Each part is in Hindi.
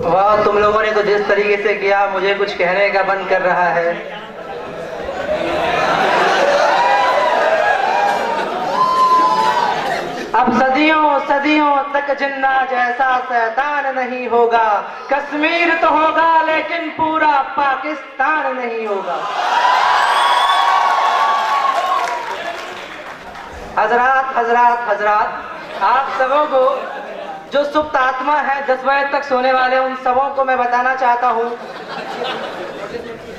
वाह, तुम लोगों ने तो जिस तरीके से किया मुझे कुछ कहने का मन कर रहा है। अब सदियों सदियों तक जिन्ना जैसा शैतान नहीं होगा। कश्मीर तो होगा लेकिन पूरा पाकिस्तान नहीं होगा। हजरात हजरात हजरात, आप सबों को जो सुप्त आत्मा है 10 बजे तक सोने वाले, उन सबों को मैं बताना चाहता हूं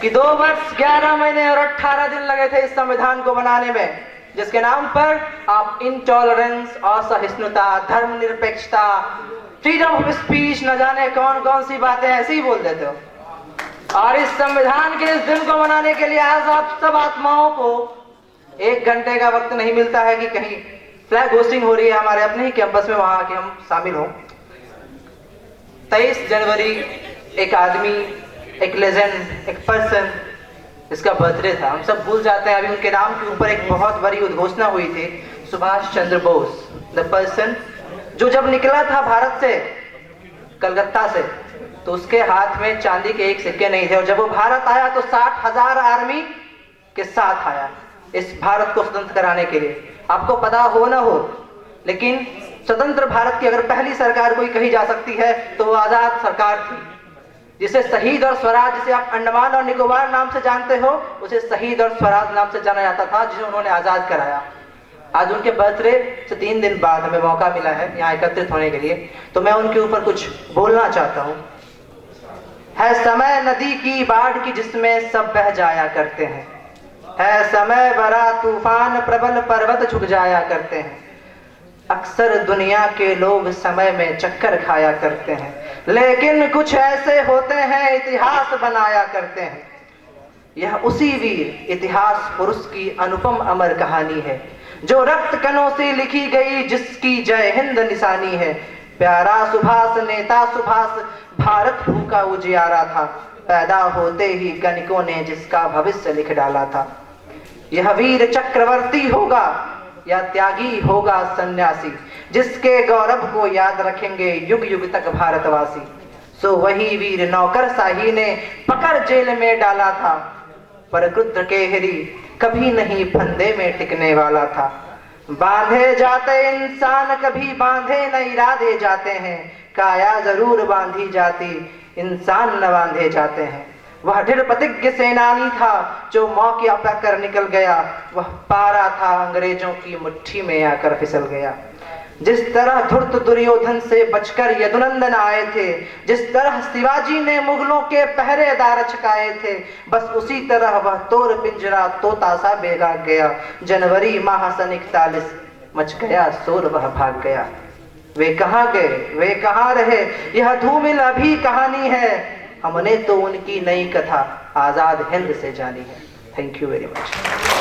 कि 2 वर्ष 11 महीने और 18 दिन लगे थे इस संविधान को बनाने में, जिसके नाम पर आप इंटॉलरेंस, असहिष्णुता, धर्मनिरपेक्षता, फ्रीडम ऑफ स्पीच, न जाने कौन कौन सी बातें ऐसे ही बोल देते हो। और इस संविधान के इस दिन को मनाने के लिए आज आप सब आत्माओं को 1 घंटे का वक्त नहीं मिलता है कि कहीं फ्लैग होस्टिंग हो रही है हमारे अपने ही कैंपस में, वहां आके हम शामिल हों। 23 जनवरी एक आदमी, एक लेजेंड, एक पर्सन, इसका बर्थडे था। हम सब भूल जाते हैं। अभी उनके नाम के ऊपर एक बहुत बड़ी उद्घोषणा हुई थी, सुभाष चंद्र बोस, द पर्सन जो जब निकला था भारत से, कलकत्ता से, तो उसके हाथ में चांदी के 1 सिक्के नहीं थे। और जब वो भारत आया तो 60,000 आर्मी के साथ आया इस भारत को स्वतंत्र कराने के लिए। आपको पता हो ना हो, लेकिन स्वतंत्र भारत की अगर पहली सरकार कोई कही जा सकती है तो वो आजाद सरकार थी, जिसे शहीद और स्वराज, जिसे आप अंडमान और निकोबार नाम से जानते हो, उसे शहीद और स्वराज नाम से जाना जाता था, जिसे उन्होंने आजाद कराया। आज उनके बर्थडे से 3 दिन बाद हमें मौका मिला है यहाँ एकत्रित होने के लिए, तो मैं उनके ऊपर कुछ बोलना चाहता हूँ। है समय नदी की बाढ़ की जिसमें सब बह जाया करते हैं, है समय बड़ा तूफान प्रबल पर्वत झुक जाया करते हैं। अक्सर दुनिया के लोग समय में चक्कर खाया करते हैं, लेकिन कुछ ऐसे होते हैं इतिहास बनाया करते हैं। यह उसी वीर इतिहास पुरुष की अनुपम अमर कहानी है, जो रक्त कणों से लिखी गई, जिसकी जय हिंद निशानी है। प्यारा सुभाष, नेता सुभाष, भारत भूखा उजियारा था, पैदा होते ही गणिकों ने जिसका भविष्य लिख डाला था। यह वीर चक्रवर्ती होगा या त्यागी होगा सन्यासी, जिसके गौरव को याद रखेंगे युग युग तक भारतवासी। सो वही वीर नौकरशाही ने पकड़ जेल में डाला था, पर क्रुद्ध केहरी कभी नहीं फंदे में टिकने वाला था। बांधे जाते इंसान कभी बांधे न इरादे जाते हैं, काया जरूर बांधी जाती इंसान न बांधे जाते हैं। वह दृढ़ प्रतिज्ञ सेनानी था जो मौके पाकर निकल गया, वह पारा था अंग्रेजों की मुट्ठी में आकर फिसल गया। जिस तरह धूर्त दुर्योधन से बचकर यदुनंदन आए थे, जिस तरह शिवाजी ने मुगलों के पहरेदार छकाए थे, बस उसी तरह वह तोर पिंजरा तोता सा बेगा गया। जनवरी माह सन 41 मच गया शोर, वह भाग गया। वे कहाँ गए, वे कहाँ रहे, यह धूमिल अभी कहानी है। हमने तो उनकी नई कथा आजाद हिंद से जानी है। Thank you very much.